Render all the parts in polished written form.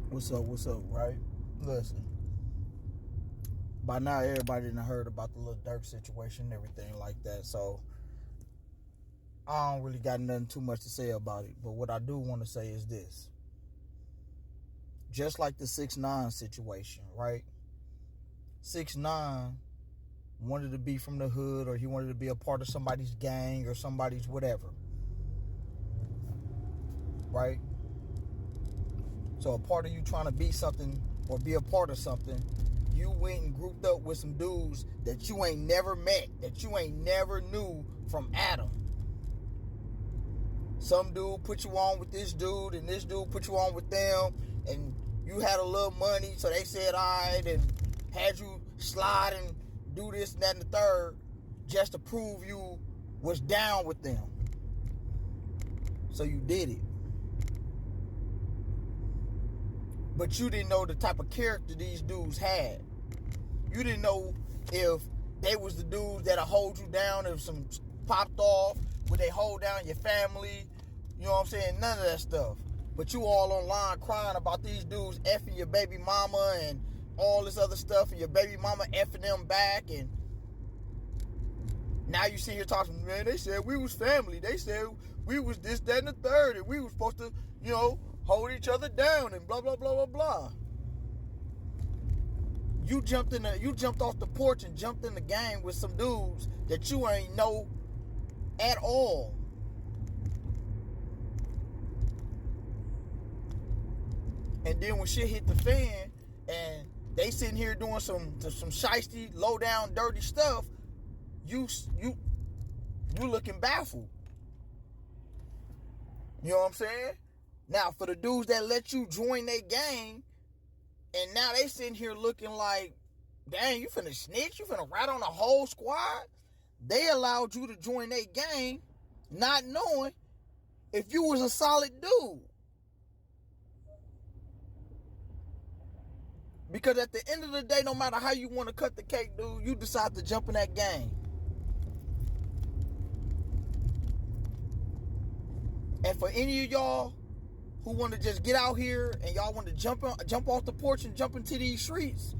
What's up, right? Listen, by now everybody done heard about the Lil Durk situation and everything like that, so I don't really got nothing too much to say about it. But what I do want to say is this. Just like the 6ix9ine situation, right? 6ix9ine wanted to be from the hood, or he wanted to be a part of somebody's gang or somebody's whatever, right? So a part of you trying to be something or be a part of something, you went and grouped up with some dudes that you ain't never met, that you ain't never knew from Adam. Some dude put you on with this dude, and this dude put you on with them, and you had a little money, so they said alright, and had you slide and do this and that and the third, just to prove you was down with them. So you did it. But you didn't know the type of character these dudes had. You didn't know if they was the dudes that'll hold you down if some popped off, would they hold down your family, you know what I'm saying? None of that stuff. But you all online crying about these dudes effing your baby mama and all this other stuff, and your baby mama effing them back, and now you sit here talking, man, they said we was family. They said we was this, that, and the third, and we was supposed to, hold each other down and blah, blah, blah, blah, blah. You jumped off the porch and jumped in the game with some dudes that you ain't know at all. And then when shit hit the fan and they sitting here doing some shiesty, low down, dirty stuff, you looking baffled. You know what I'm saying? Now, for the dudes that let you join their gang, and now they sitting here looking like, dang, you finna snitch? You finna rat on the whole squad? They allowed you to join their gang, not knowing if you was a solid dude. Because at the end of the day, no matter how you want to cut the cake, dude, you decide to jump in that gang. And for any of y'all who want to just get out here and y'all want to jump off the porch and jump into these streets,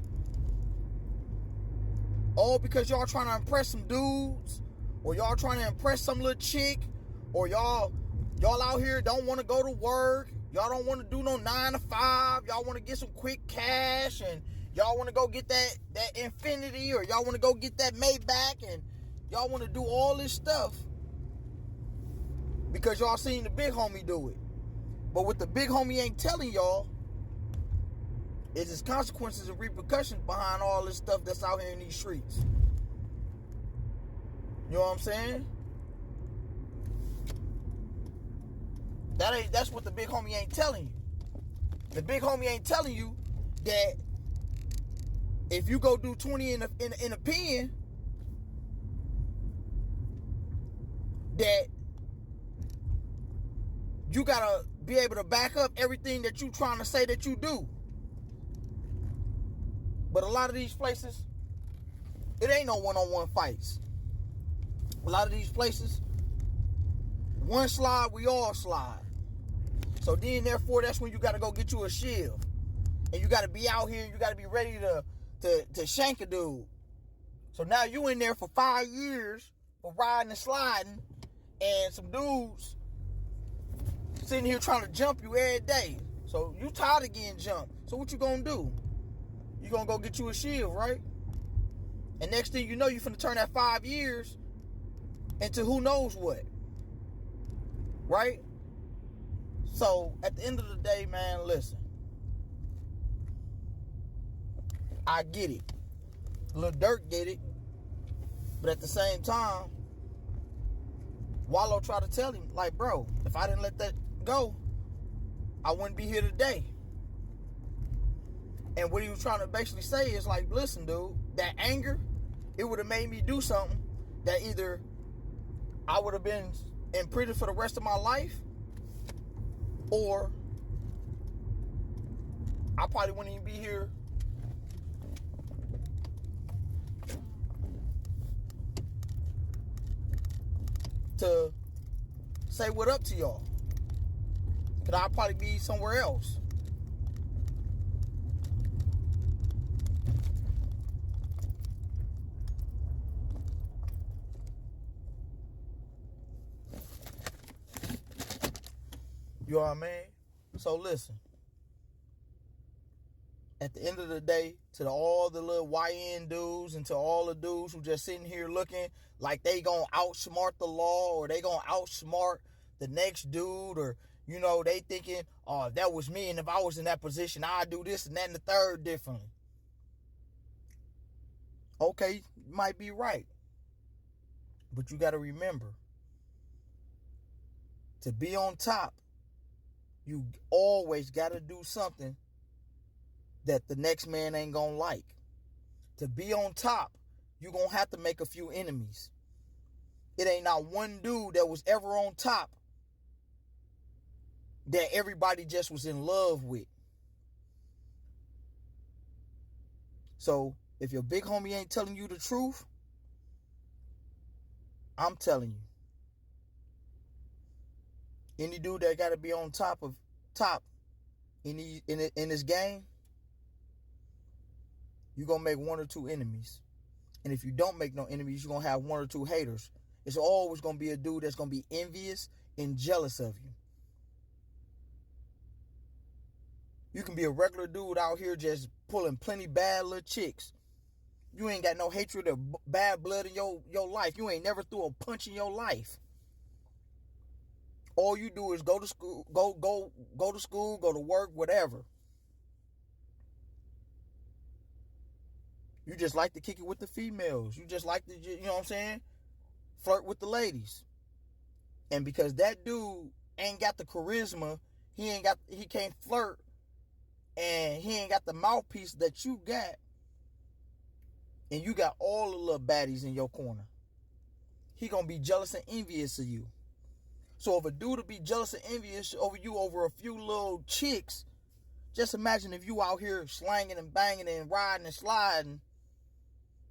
all because y'all trying to impress some dudes, or y'all trying to impress some little chick, or y'all out here don't want to go to work, y'all don't want to do no 9 to 5, y'all want to get some quick cash, and y'all want to go get that Infinity, or y'all want to go get that Maybach, and y'all want to do all this stuff because y'all seen the big homie do it. But what the big homie ain't telling y'all is his consequences and repercussions behind all this stuff that's out here in these streets. You know what I'm saying? That's what the big homie ain't telling you. The big homie ain't telling you that if you go do 20 in a pen, that you gotta be able to back up everything that you trying to say that you do. But a lot of these places, it ain't no one-on-one fights. A lot of these places, one slide, we all slide. So then, therefore, that's when you gotta go get you a shield. And you gotta be out here, you gotta be ready to shank a dude. So now you in there for 5 years for riding and sliding, and some dudes sitting here trying to jump you every day. So you tired of getting jumped. So what you gonna do? You gonna go get you a shield, right? And next thing you know, you finna turn that 5 years into who knows what. Right? So at the end of the day, man, listen. I get it. Lil Durk get it. But at the same time, Wallow tried to tell him, like, bro, if I didn't let that go, I wouldn't be here today. And what he was trying to basically say is like, listen, dude, that anger, it would have made me do something that either I would have been in prison for the rest of my life, or I probably wouldn't even be here to say what up to y'all. Because I'll probably be somewhere else. You know what I mean? So listen. At the end of the day, to all the little YN dudes and to all the dudes who just sitting here looking like they gonna outsmart the law or they gonna outsmart the next dude, or, you know, they thinking, oh, if that was me and if I was in that position, I'd do this and that and the third differently. Okay, you might be right. But you got to remember, to be on top, you always got to do something that the next man ain't gonna like. To be on top, you're gonna have to make a few enemies. It ain't not one dude that was ever on top that everybody just was in love with. So if your big homie ain't telling you the truth, I'm telling you, any dude that gotta be on top in this game, you're going to make one or two enemies. And if you don't make no enemies, you're going to have one or two haters. It's always going to be a dude that's going to be envious and jealous of you. You can be a regular dude out here just pulling plenty bad little chicks. You ain't got no hatred or bad blood in your life. You ain't never threw a punch in your life. All you do is go to school, go to work, whatever. You just like to kick it with the females. You just like to, you know what I'm saying, flirt with the ladies. And because that dude ain't got the charisma, he can't flirt, and he ain't got the mouthpiece that you got, and you got all the little baddies in your corner, he gonna be jealous and envious of you. So if a dude will be jealous and envious over you over a few little chicks, just imagine if you out here slanging and banging and riding and sliding,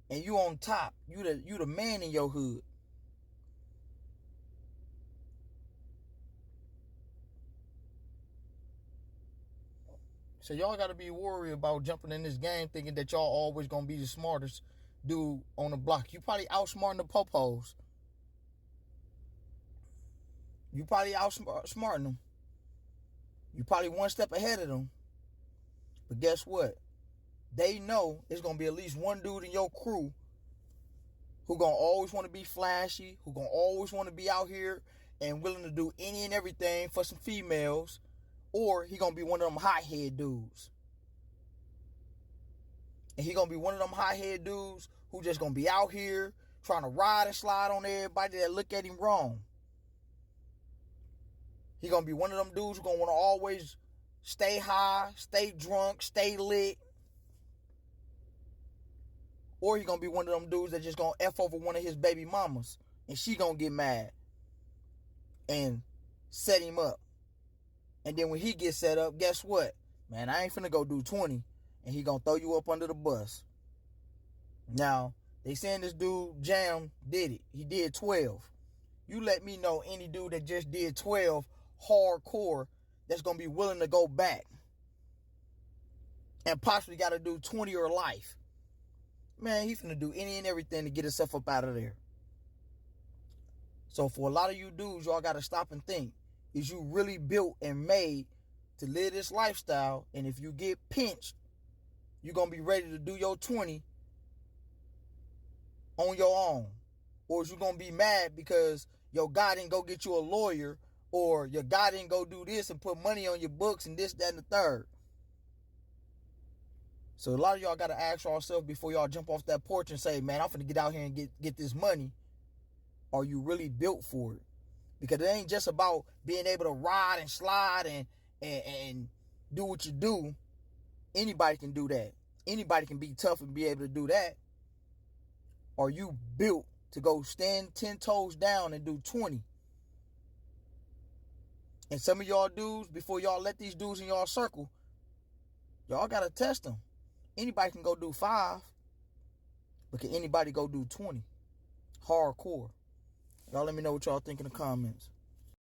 and you on top. You the man in your hood. So y'all got to be worried about jumping in this game thinking that y'all always going to be the smartest dude on the block. You probably outsmarting the popos. You probably outsmarting them. You probably one step ahead of them. But guess what? They know it's going to be at least one dude in your crew who going to always want to be flashy, who going to always want to be out here and willing to do any and everything for some females, or he going to be one of them hot-head dudes. And he going to be one of them hot-head dudes who just going to be out here trying to ride and slide on everybody that look at him wrong. He going to be one of them dudes who going to want to always stay high, stay drunk, stay lit. Or he going to be one of them dudes that just going to F over one of his baby mamas, and she going to get mad and set him up. And then when he gets set up, guess what? Man, I ain't finna go do 20, and he going to throw you up under the bus. Now, they saying this dude, Jam, did it. He did 12. You let me know any dude that just did 12 hardcore that's going to be willing to go back and possibly got to do 20 or life. Man, he's finna do any and everything to get himself up out of there. So for a lot of you dudes, y'all got to stop and think. Is you really built and made to live this lifestyle? And if you get pinched, you're going to be ready to do your 20 on your own? Or is you going to be mad because your guy didn't go get you a lawyer, or your guy didn't go do this and put money on your books and this, that, and the third? So a lot of y'all got to ask yourself before y'all jump off that porch and say, man, I'm finna get out here and get this money. Are you really built for it? Because it ain't just about being able to ride and slide and do what you do. Anybody can do that. Anybody can be tough and be able to do that. Are you built to go stand 10 toes down and do 20? And some of y'all dudes, before y'all let these dudes in y'all circle, y'all got to test them. Anybody can go do 5, but can anybody go do 20? Hardcore. Y'all let me know what y'all think in the comments.